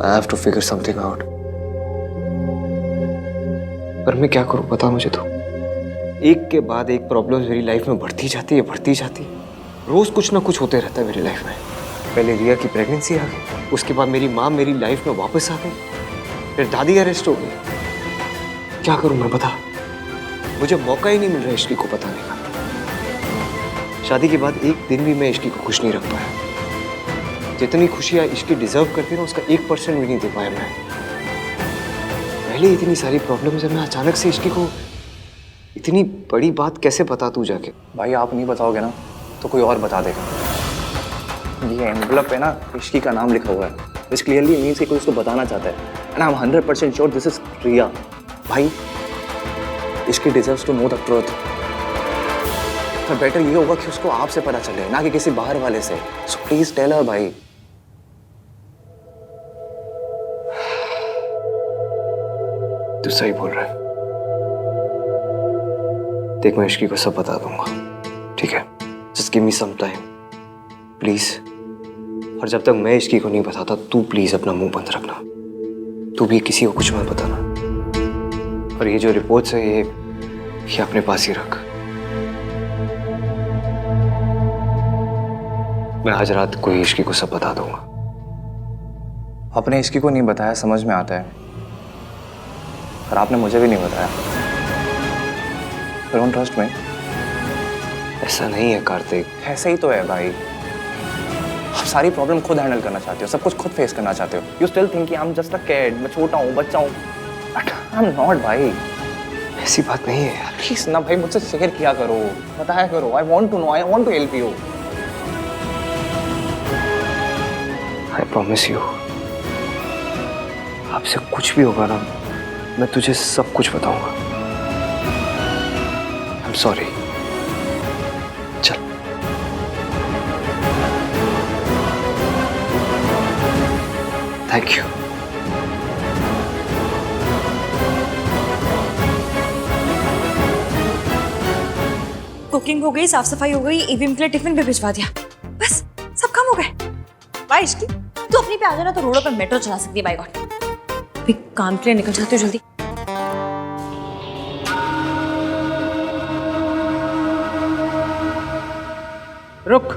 I have to figure something out. पर मैं क्या करूं बता मुझे तो। एक के बाद एक प्रॉब्लम मेरी लाइफ में बढ़ती जाती है। रोज कुछ ना कुछ होते रहता है मेरी लाइफ में। पहले रिया की प्रेगनेंसी आ गई, उसके बाद मेरी माँ मेरी लाइफ में वापस आ गई, फिर दादी अरेस्ट हो गई। क्या करूं मैं बता, मुझे मौका ही नहीं मिल रहा इश्की को बताने का। शादी के बाद एक दिन भी मैं इश्की को खुश नहीं रख पाया। जितनी खुशियां इश्की डिजर्व करती ना उसका 1% भी नहीं दे पाया मैं। पहले इतनी सारी प्रॉब्लम्स है, मैं अचानक से इश्की को इतनी बड़ी बात कैसे बता तू जाके। भाई आप नहीं बताओगे ना तो कोई और बता देगा। ये एनवलप है ना, इश्की का नाम लिखा हुआ है, विच क्लियरली मीन्स कि कोई उसको बताना चाहता है। And I am 100% sure this is Riya. भाई Ishki deserves to know the truth. पर बेटर ये होगा कि उसको आपसे पता चले, ना कि किसी बाहर वाले से। सो प्लीज टेल हर भाई। तू सही बोल रहा है। देख मैं इश्की को सब बता दूंगा, ठीक है? Just give me some time please. और जब तक मैं इश्की को नहीं बताता तू प्लीज अपना मुंह बंद रखना। तू भी किसी को कुछ मत बताना। और ये जो रिपोर्ट्स है ये अपने पास ही रख। मैं आज रात को इश्की को सब बता दूंगा। अपने इश्की को नहीं बताया समझ में आता है, पर आपने मुझे भी नहीं बताया। Don't trust me. ऐसा नहीं है कार्तिक। ऐसे ही तो है भाई। आप सारी प्रॉब्लम खुद हैंडल करना चाहते हो, सब कुछ खुद फेस करना चाहते हो। You still think I am just a kid, मैं छोटा हूँ, बच्चा हूँ। बट आई एम नॉट भाई। ऐसी बात नहीं है यार। प्लीज ना भाई, मुझसे शेयर किया करो, बताया करो। I want to know, I want to help you. I promise you, आपसे कुछ भी होगा ना मैं तुझे सब कुछ बताऊंगा। I am sorry. चल। Thank you. कुकिंग हो गई, साफ सफाई हो गई, ईवीएम के लिए टिफिन भी भिजवा दिया, बस सब काम हो गए। भाई इश्की तू अपनी पे आ जाना तो रोडों पे मेट्रो चला सकती है। बाय गॉड, अभी काम के लिए निकल जाती हूँ जल्दी। रुक।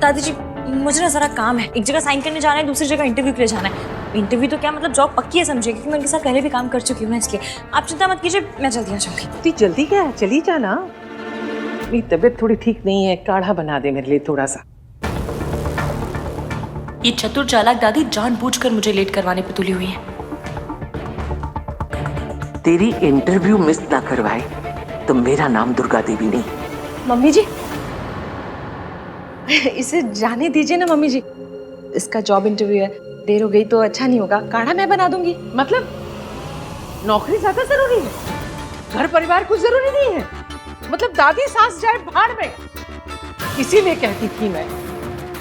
दादी जी मुझे ना जरा काम है, एक जगह साइन करने जाना है, दूसरी जगह इंटरव्यू के लिए जाना है। इंटरव्यू तो क्या मतलब जॉब पक्की है समझिए, क्योंकि मैं उनके साथ पहले भी काम कर चुकी हूँ ना, इसलिए आप चिंता मत कीजिए, मैं जल्दी आ जाऊंगी। इतनी जल्दी क्या है, चली जाना। मेरी तबीयत थोड़ी ठीक नहीं है, काढ़ा बना दे मेरे लिए थोड़ा सा। ये चतुर चालाक दादी जानबूझकर मुझे लेट करवाने पे तुली हुई है। तेरी इंटरव्यू मिस ना करवाए तो मेरा नाम दुर्गा देवी नहीं। मम्मी जी इसे जाने दीजिए ना मम्मी जी, इसका जॉब इंटरव्यू है, देर हो गई तो अच्छा नहीं होगा। काढ़ा मैं बना दूंगी। मतलब नौकरी ज्यादा जरूरी है, घर परिवार कुछ जरूरी नहीं है? मतलब दादी सास जाए भाड़ में। इसीलिए कहती थी मैं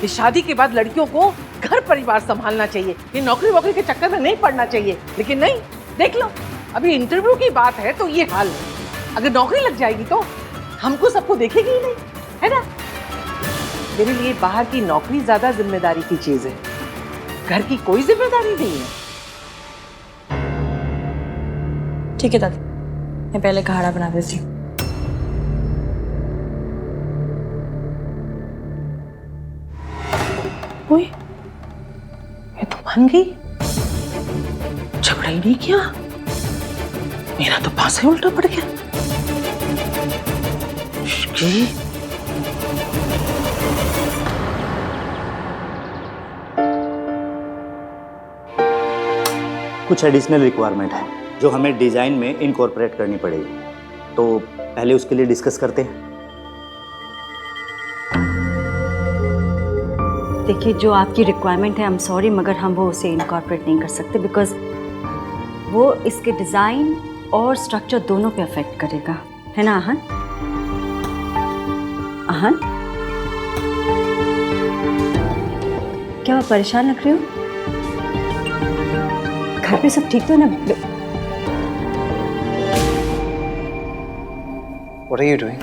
कि शादी के बाद लड़कियों को घर परिवार संभालना चाहिए, ये नौकरी वोकरी के चक्कर में नहीं पड़ना चाहिए। लेकिन नहीं, देख लो अभी इंटरव्यू की बात है तो ये हाल है। अगर नौकरी लग जाएगी तो हमको सबको देखेगी ही नहीं, है ना? मेरे लिए बाहर की नौकरी ज्यादा जिम्मेदारी की चीज है, घर की कोई जिम्मेदारी नहीं है। ठीक है दादी, मैं पहले काढ़ा बना देती हूँ। ओए, ये तो मान गई, झगड़ा ही नहीं किया। मेरा तो पास ही उल्टा पड़ गया। कुछ एडिशनल रिक्वायरमेंट है जो हमें डिज़ाइन में इनकॉर्पोरेट करनी पड़ेगी, तो पहले उसके लिए डिस्कस करते हैं। देखिए जो आपकी रिक्वायरमेंट है, आई एम सॉरी मगर हम वो उसे इनकॉर्पोरेट नहीं कर सकते, बिकॉज वो इसके डिज़ाइन और स्ट्रक्चर दोनों पे अफेक्ट करेगा, है ना आहन? आहन क्या आप परेशान लग रहे हो? घर पे सब ठीक तो है ना? What are you doing?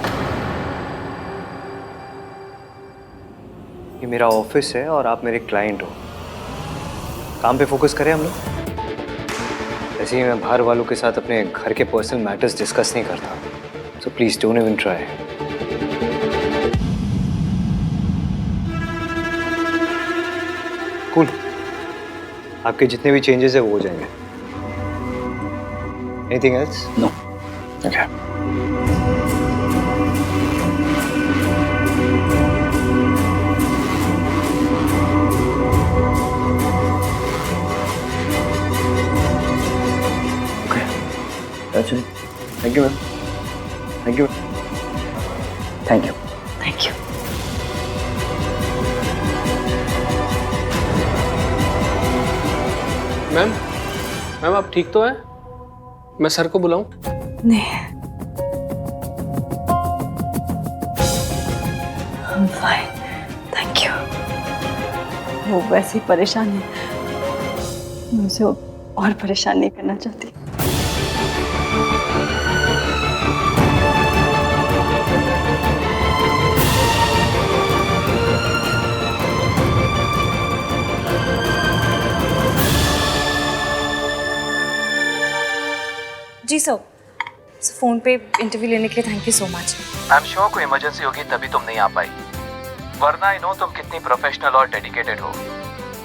ये मेरा ऑफिस है और आप मेरे क्लाइंट हो। काम पे फोकस करें हम लोग। ऐसे ही मैं बाहर वालों के साथ अपने घर के पर्सनल मैटर्स डिस्कस नहीं करता, so please don't even try. Cool, आपके जितने भी चेंजेस है वो हो जाएंगे। Anything else? No. Okay. That's it. Thank you, man. Thank you. Thank you. Thank you. Ma'am आप ठीक तो हैं? मैं सर को बुलाऊं? नहीं, I'm fine. Thank you. वो वैसे ही परेशान है, मैं उसे और परेशान नहीं करना चाहती। जी सर, फ़ोन पे इंटरव्यू लेने के लिए thank you so much. I am sure कोई इमरजेंसी होगी तभी तुम नहीं आ पाई, वरना आई नो तुम कितनी प्रोफेशनल और डेडिकेटेड हो।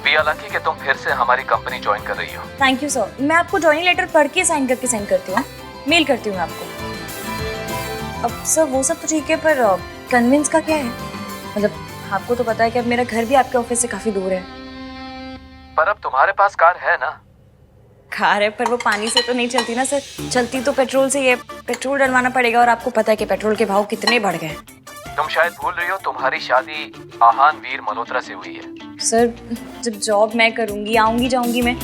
वी आर लकी कि तुम फिर से हमारी कंपनी ज्वाइन कर रही हो। थैंक यू सर, मैं आपको ज्वाइनिंग लेटर पढ़ के साइन करके सेंड करती हूँ, मेल करती हूँ आपको। अब सर वो सब तो ठीक है, पर कन्विंस का क्या है? मतलब आपको तो पता है कि अब मेरा घर भी आपके ऑफिस से काफ़ी दूर है। पर अब तुम्हारे पास कार है ना? कार है, पर वो पानी से तो नहीं चलती ना सर, चलती तो पेट्रोल से ही है। पेट्रोल डलवाना पड़ेगा और आपको पता है कि पेट्रोल के भाव कितने बढ़ गए। तुम शायद भूल रही हो तुम्हारी शादी आहान वीर मल्होत्रा से हुई है। सर जब जॉब मैं करूंगी, आऊंगी जाऊंगी मैं,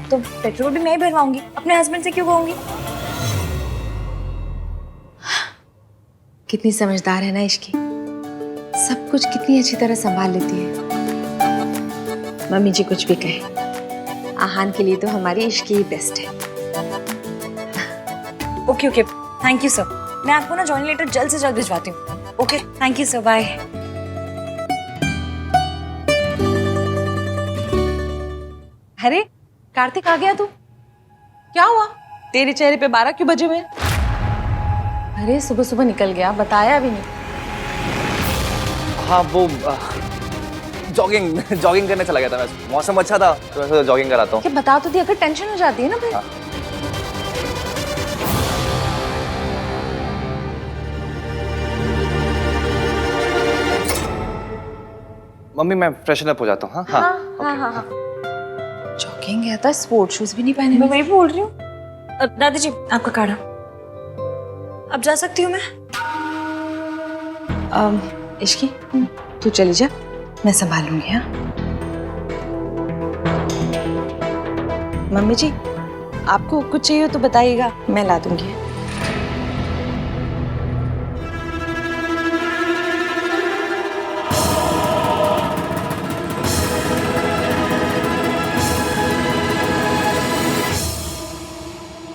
तो पेट्रोल भी मैं ही भरवाऊंगी, अपने हस्बैंड से क्यों कहूंगी? कितनी समझदार है ना इश्की, सब कुछ कितनी अच्छी तरह संभाल लेती है। मम्मी जी कुछ भी कहे, आहान के लिए तो हमारी इश्की ही बेस्ट है। Okay okay, thank you sir. मैं आपको ना जॉइनिंग लेटर जल्द से जल्द भिजवाती हूँ। Okay, thank you sir, bye. अरे कार्तिक आ गया तू? क्या हुआ? तेरे चेहरे पे 12 क्यों बजे हुए? अरे सुबह सुबह निकल गया, बताया भी नहीं। हाँ वो जॉगिंग करने चला गया था मैं। मौसम अच्छा था तो मैं जॉगिंग कराता हूँ। क्या बता तो दिया, अगर टेंशन हो जाती है ना फिर। मम्मी मैं फ्रेशन अप हो जाता हूँ। हाँ हाँ। जॉगिंग गया था, स्पोर्ट शूज भी नहीं पहने। मैं वही बोल रही हूँ। दादी जी आपका काढ़ा, अब जा सकती हूँ मैं? इश्की तू चली जा, मैं संभालूंगी। हाँ मम्मी जी, आपको कुछ चाहिए तो बताइएगा, मैं ला दूंगी।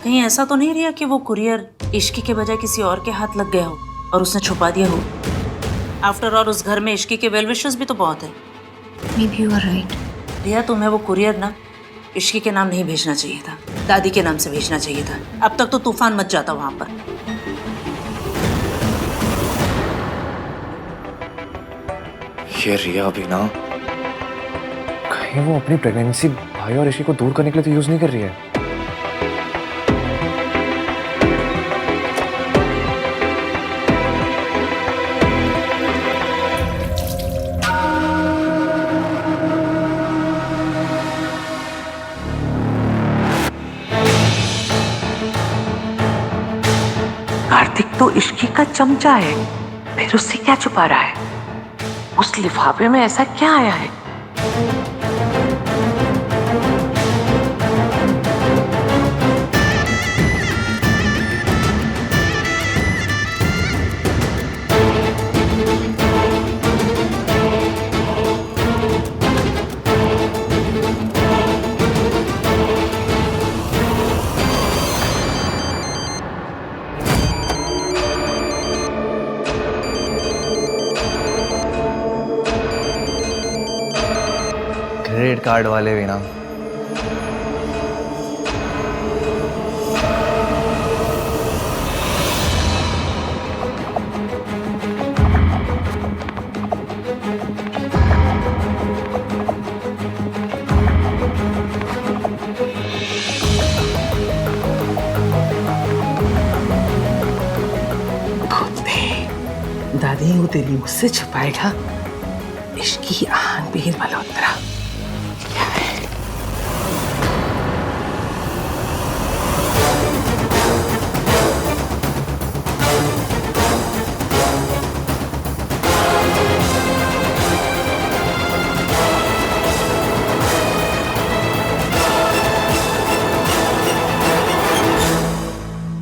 कहीं ऐसा तो नहीं रिया कि वो कुरियर इश्की के बजाय किसी और के हाथ लग गया हो और उसने छुपा दिया हो? आफ्टर ऑल उस घर में इश्की के वेल विशर्स भी तो बहुत है। Maybe you are right. रिया तुम्हें वो कुरियर ना इश्की के नाम नहीं भेजना चाहिए था, दादी के नाम से भेजना चाहिए था। अब तक तो तूफान मच जाता वहां पर। ये रिया भी ना, कहीं वो अपनी प्रेगनेंसी भाई और इश्की को दूर करने के लिए तो यूज नहीं कर रही है। कार्तिक तो इश्की का चमचा है, फिर उससे क्या छुपा रहा है? उस लिफाफे में ऐसा क्या आया है? क्रेडिट कार्ड वाले भी ना दादी वो तेरी मुझसे छुपाएगा इश्की आन बीर मल्होत्रा।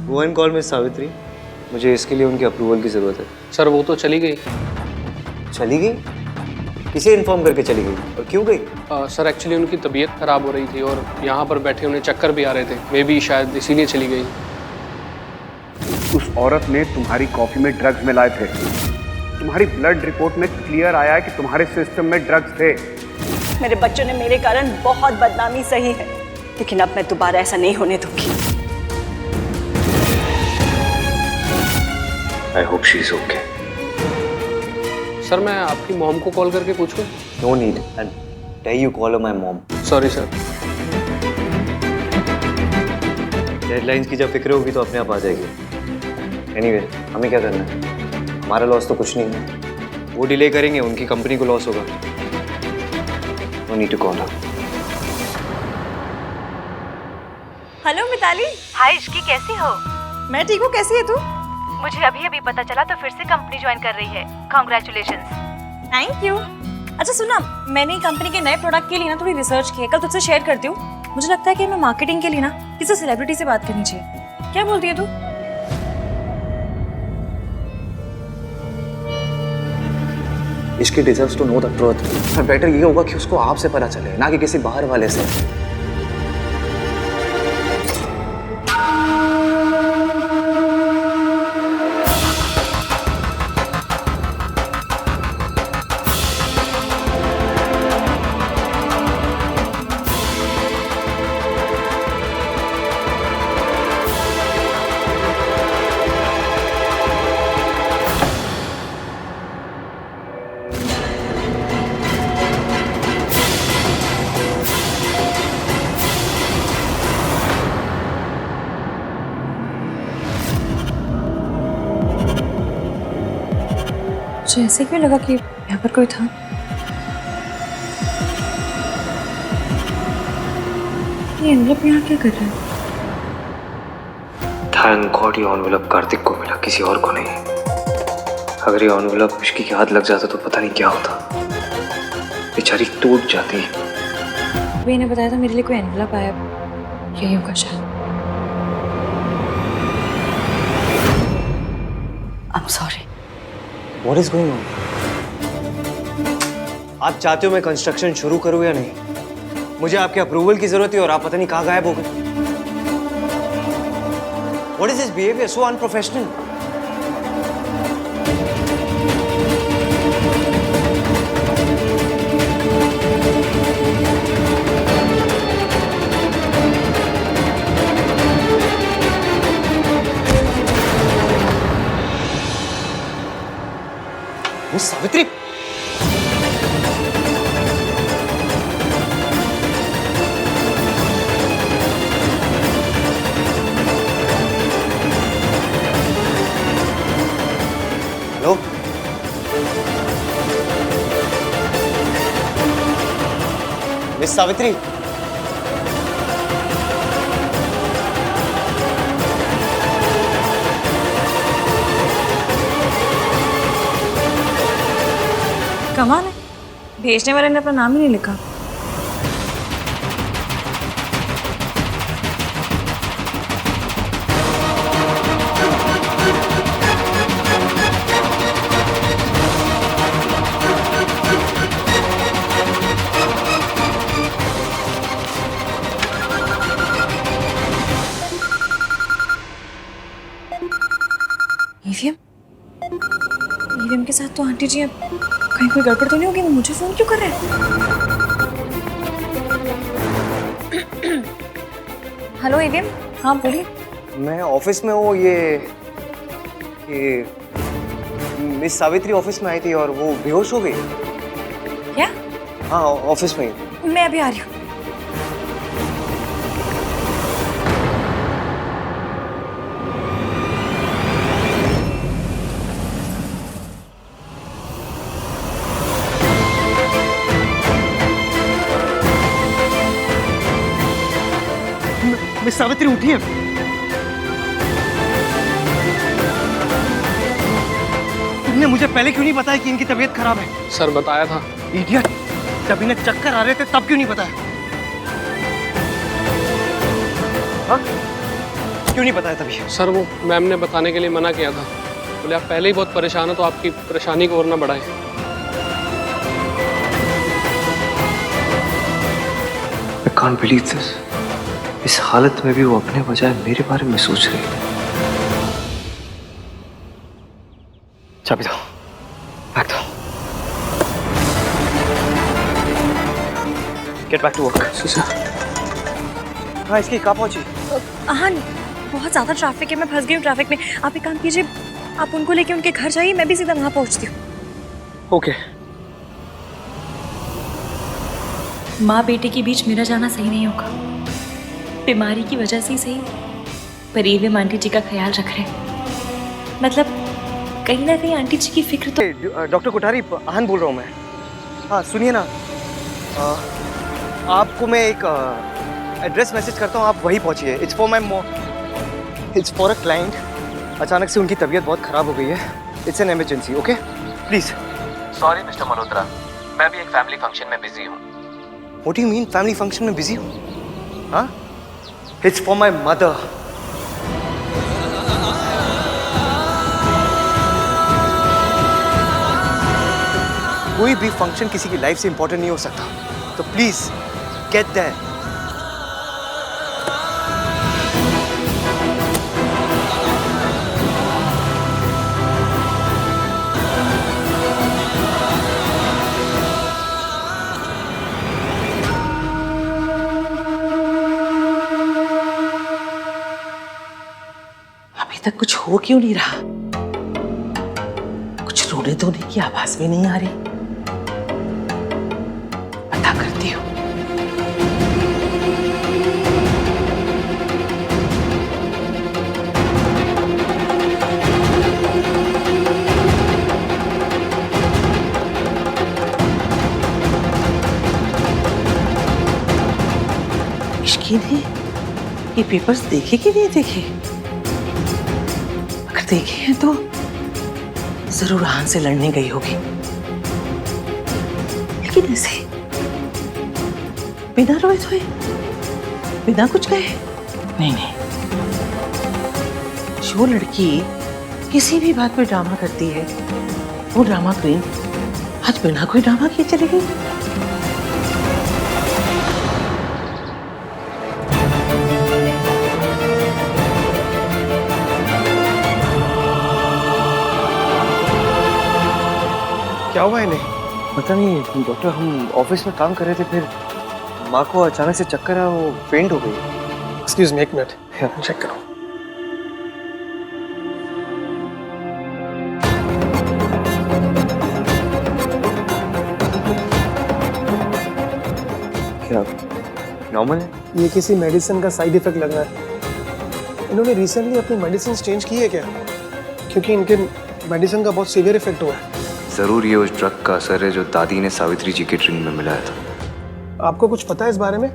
वो एन कॉल मिस सावित्री, मुझे इसके लिए उनकी अप्रूवल की ज़रूरत है। सर वो तो चली गई। चली गई? किसे इन्फॉर्म करके चली गई और क्यों गई? सर एक्चुअली उनकी तबीयत खराब हो रही थी और यहाँ पर बैठे उन्हें चक्कर भी आ रहे थे, मे बी शायद इसीलिए चली गई। उस औरत ने तुम्हारी कॉफी में ड्रग्स मिलाए थे। तुम्हारी ब्लड रिपोर्ट में क्लियर आया है कि तुम्हारे सिस्टम में ड्रग्स थे। मेरे बच्चों ने मेरे कारण बहुत बदनामी सही है, लेकिन अब मैं दोबारा ऐसा नहीं होने दूंगी। I hope she is okay. Sir मैं आपकी मॉम को कॉल करके पूछूं? No need. And tell you call her my mom. Sorry sir. Deadlines की जब फिक्र होगी तो अपने आप आ जाएगी। Anyway, हमें क्या करना है? हमारा लॉस तो कुछ नहीं है। वो डिले करेंगे, उनकी कंपनी को लॉस होगा। No need to call her. Hello Mitali. Hi Ishki, कैसी हो? मैं ठीक हूँ, कैसी है तू? मुझे अभी अभी पता चला तो फिर से कंपनी ज्वाइन कर रही है। कांग्रेचुलेशंस। Thank you. अच्छा सुना, मैंने कंपनी के नए प्रोडक्ट के लिए ना थोड़ी रिसर्च की है, कल तुझसे शेयर करती हूँ। मुझे लगता है कि हमें मार्केटिंग के लिए ना किसी सेलिब्रिटी से बात करनी चाहिए। क्या बोलती है तू? Ishki deserves to know the truth. और बेटर ये होगा कि उसको आपसे पता चले, ना कि किसी बाहर वाले से। मुझे ऐसे क्यों लगा कि यहाँ पर कोई था? ये एनवलप यहाँ क्या कर रहा है? Thank God ये एनवलप कार्तिक को मिला, किसी और को नहीं। अगर ये एनवलप इश्की के हाथ लग जाता तो पता नहीं क्या होता। बेचारी टूट जाती। अभी इन्हें बताया था मेरे लिए कोई एनवलप आया, यही होगा शायद। I'm sorry. What is going on? आप चाहते हो मैं कंस्ट्रक्शन शुरू करूं या नहीं? मुझे आपके अप्रूवल की जरूरत है और आप पता नहीं कहाँ गायब हो गए। What is this behavior? So unprofessional. Miss Savitri, hello, miss Savitri, कमाल है, भेजने वाले ने अपना नाम ही नहीं लिखा। ईवीएम के साथ तो आंटी जी अब कहीं कोई गड़बड़ तो नहीं होगी? वो मुझे फोन क्यों कर रहे हैं? हेलो ईवीएम, हाँ बोलिए। मैं ऑफिस में हूँ। ये मिस सावित्री ऑफिस में आई थी और वो बेहोश हो गई। क्या? हाँ ऑफिस में ही। मैं अभी आ रही हूँ। सावित्री उठी है। तुमने मुझे पहले क्यों नहीं बताया कि इनकी तबीयत खराब है? सर बताया था। इडियट, जब इन्हें चक्कर आ रहे थे तब क्यों नहीं बताया? हाँ? क्यों नहीं बताया तभी? सर वो मैम ने बताने के लिए मना किया था, बोले आप पहले ही बहुत परेशान हो तो आपकी परेशानी को और ना बढ़ाएं। I can't believe this. इस हालत में भी वो अपने बजाय मेरे बारे में सोच रही है। चाबी दो, बैग दो। Get back to work. हाँ, इसकी कहाँ पहुंची? हाँ, बहुत ज़्यादा ट्रैफिक है, मैं फंस गई हूँ ट्रैफिक में। आप एक काम कीजिए, आप उनको लेके उनके घर जाइए, मैं भी सीधा वहाँ पहुँचती हूँ। ओके। माँ बेटे के बीच मेरा जाना सही नहीं होगा। बीमारी की वजह से ही सही, पर ये आंटी जी का ख्याल रख रहे हैं। मतलब कहीं ना कहीं आंटी जी की फिक्र तो। डॉक्टर कोठारी, आहन बोल रहा हूँ मैं। हाँ सुनिए ना, आपको मैं एक एड्रेस मैसेज करता हूँ, आप वहीं पहुँचिए। It's for my it's for a client. अचानक से उनकी तबीयत बहुत ख़राब हो गई है। It's an emergency, okay please. Sorry mister Malhotra, मैं भी एक फैमिली फंक्शन में बिजी हूँ। What do you mean family function में बिजी हूँ? हाँ, इट्स फॉर माई मदर। कोई भी फंक्शन किसी की लाइफ से इंपॉर्टेंट नहीं हो सकता, तो प्लीज गेट दैट। अभी तक कुछ हो क्यों नहीं रहा? कुछ रोने धोने की आवाज भी नहीं आ रही। पता करती हूँ। इश्की ने ये पेपर्स देखे कि नहीं देखे? अगर देखे हैं तो जरूर आहन से लड़ने गई होगी, लेकिन ऐसे बिना रोए धोए, बिना कुछ कहे? नहीं नहीं, जो लड़की किसी भी बात पे ड्रामा करती है वो ड्रामा क्वीन आज बिना कोई ड्रामा किए चली गई। क्या हुआ इन्हें? पता नहीं डॉक्टर, हम ऑफिस में काम कर रहे थे, फिर माँ को अचानक से चक्कर आया, वो फेंट हो गई। एक्सक्यूज मी, एक मिनट चेक करो। क्या नॉर्मल है? ये किसी मेडिसिन का साइड इफेक्ट लग रहा है। इन्होंने रिसेंटली अपनी मेडिसिन चेंज की है क्या? क्योंकि इनके मेडिसिन का बहुत सीवियर इफेक्ट हुआ है। जरूर ये उस ड्रग का असर है जो दादी ने सावित्री जी के ड्रिंक में मिलाया था। आपको कुछ पता है इस बारे में?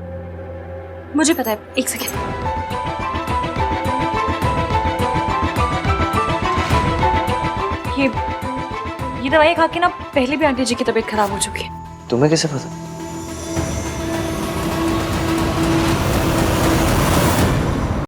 मुझे पता है, एक सेकेंड। ये दवाई खा के ना पहले भी आंटी जी की तबीयत खराब हो चुकी है। तुम्हें कैसे पता?